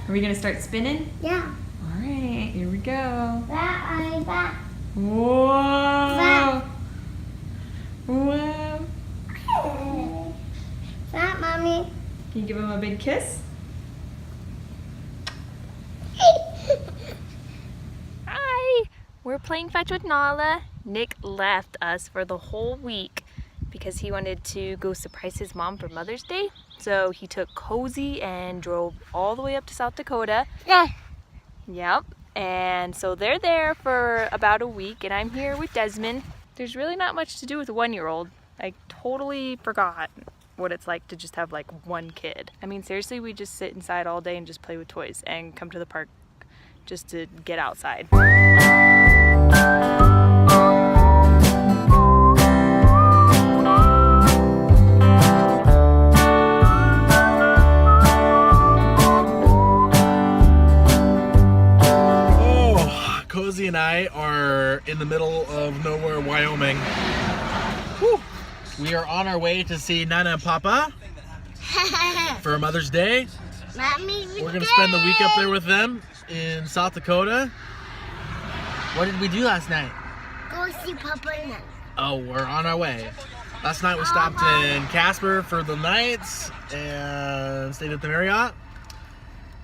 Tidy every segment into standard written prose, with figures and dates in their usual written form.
Are we gonna start spinning? Yeah. All right, here we go. Back. Whoa! Whoa! That, Mommy. Can you give him a big kiss? Hi! We're playing fetch with Nala. Nick left us for the whole week because he wanted to go surprise his mom for Mother's Day. So he took Cozy and drove all the way up to South Dakota. Yeah. Yep. And so they're there for about a week, and I'm here with Desmond. There's really not much to do with a 1-year-old. I totally forgot what it's like to just have like one kid. I mean, seriously, we just sit inside all day and just play with toys and come to the park just to get outside. Cozy and I are in the middle of nowhere, Wyoming. Whew. We are on our way to see Nana and Papa for Mother's Day. We're going to spend the week up there with them in South Dakota. What did we do last night? Go see Papa and Nana. Oh, we're on our way. Last night we stopped in Casper for the night and stayed at the Marriott.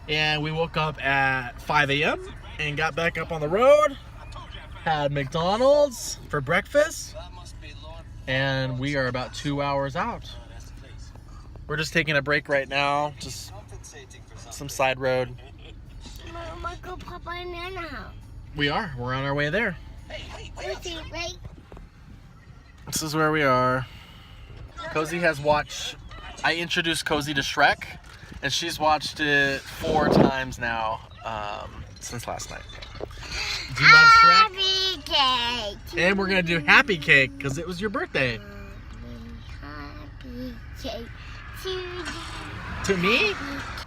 And we woke up at 5 a.m. and got back up on the road, had McDonald's for breakfast, and we are about 2 hours out. We're just taking a break right now, just some side road. Mama, go Papa and Nana house. We're on our way there. Right? This is where we are. Cozy has watched, I introduced Cozy to Shrek, and she's watched it 4 times now. Since last night. Do you love Shrek? Happy cake. And we're gonna do Happy Cake because it was your birthday. Happy cake to you. To me?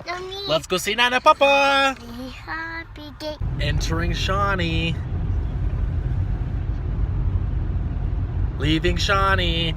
To me. Let's go see Nana Papa. Happy cake. Entering Shawnee. Leaving Shawnee.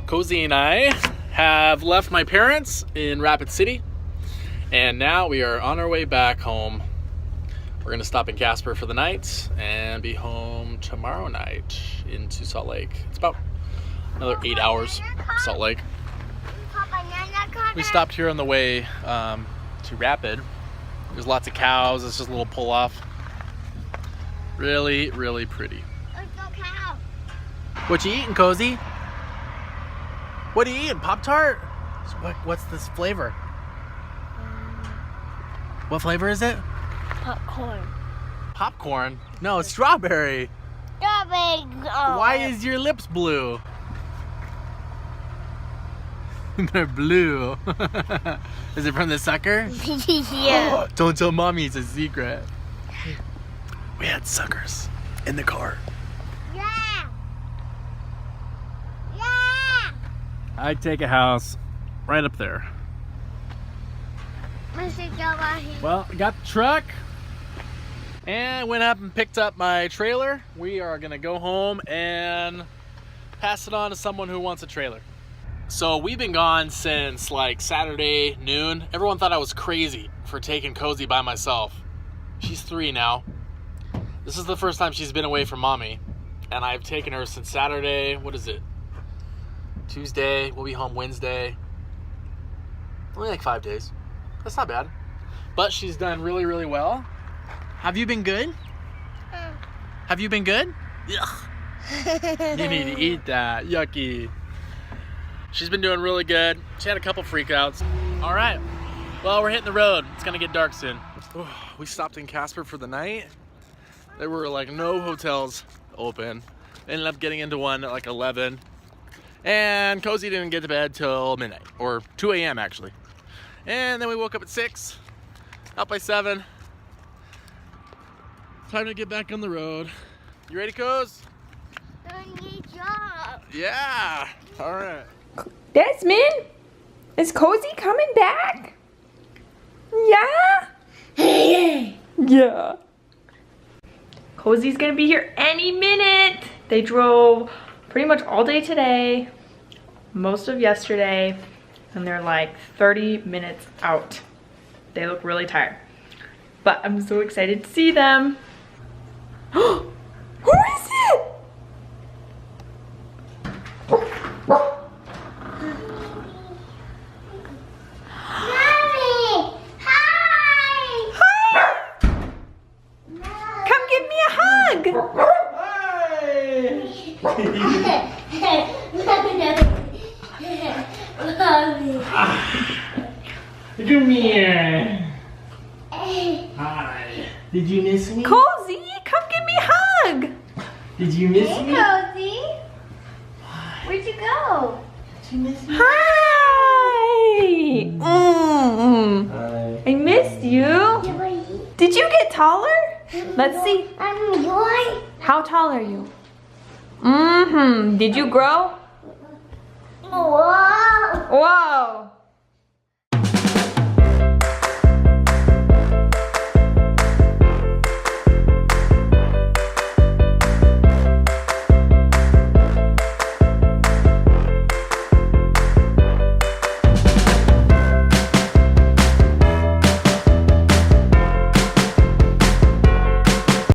Cozy and I have left my parents in Rapid City, and now we are on our way back home. We're gonna stop in Casper for the night and be home tomorrow night into Salt Lake. It's about another 8 hours, Salt Lake. We stopped here on the way to Rapid. There's lots of cows. It's just a little pull off. Really, really pretty. What you eating, Cozy? What are you eating? Pop-Tart? What's this flavor? What flavor is it? Popcorn. Popcorn? No, it's strawberry. Strawberry. Why is your lips blue? They're blue. Is it from the sucker? Yeah. Don't tell mommy, it's a secret. We had suckers in the car. Yeah. Yeah. I'd take a house right up there. Well, I got the truck and went up and picked up my trailer. We are gonna go home and pass it on to someone who wants a trailer. So we've been gone since like Saturday noon. Everyone thought I was crazy for taking Cozy by myself. She's 3 now. This is the first time she's been away from mommy. And I've taken her since Saturday. What is it? Tuesday. We'll be home Wednesday. Only like 5 days. That's not bad. But she's done really, really well. Have you been good? Have you been good? Yuck. You need to eat that. Yucky. She's been doing really good. She had a couple freakouts. All right. Well, we're hitting the road. It's gonna get dark soon. We stopped in Casper for the night. There were like no hotels open. Ended up getting into one at like 11. And Cozy didn't get to bed till midnight, or 2 a.m. actually. And then we woke up at 6, up by 7. Time to get back on the road. You ready, Coz? Yeah. All right. Desmond, is Cozy coming back? Yeah? Yeah. Cozy's gonna be here any minute. They drove pretty much all day today, most of yesterday, and they're like 30 minutes out. They look really tired, but I'm so excited to see them. Who is it? Come here. Hi. Did you miss me? Cozy, come give me a hug. Did you miss me? Cozy. Where'd you go? Did you miss me? Hi. Hi. I missed you. Did you get taller? Let's see. I'm yours. How tall are you? Did you grow? Whoa. Whoa.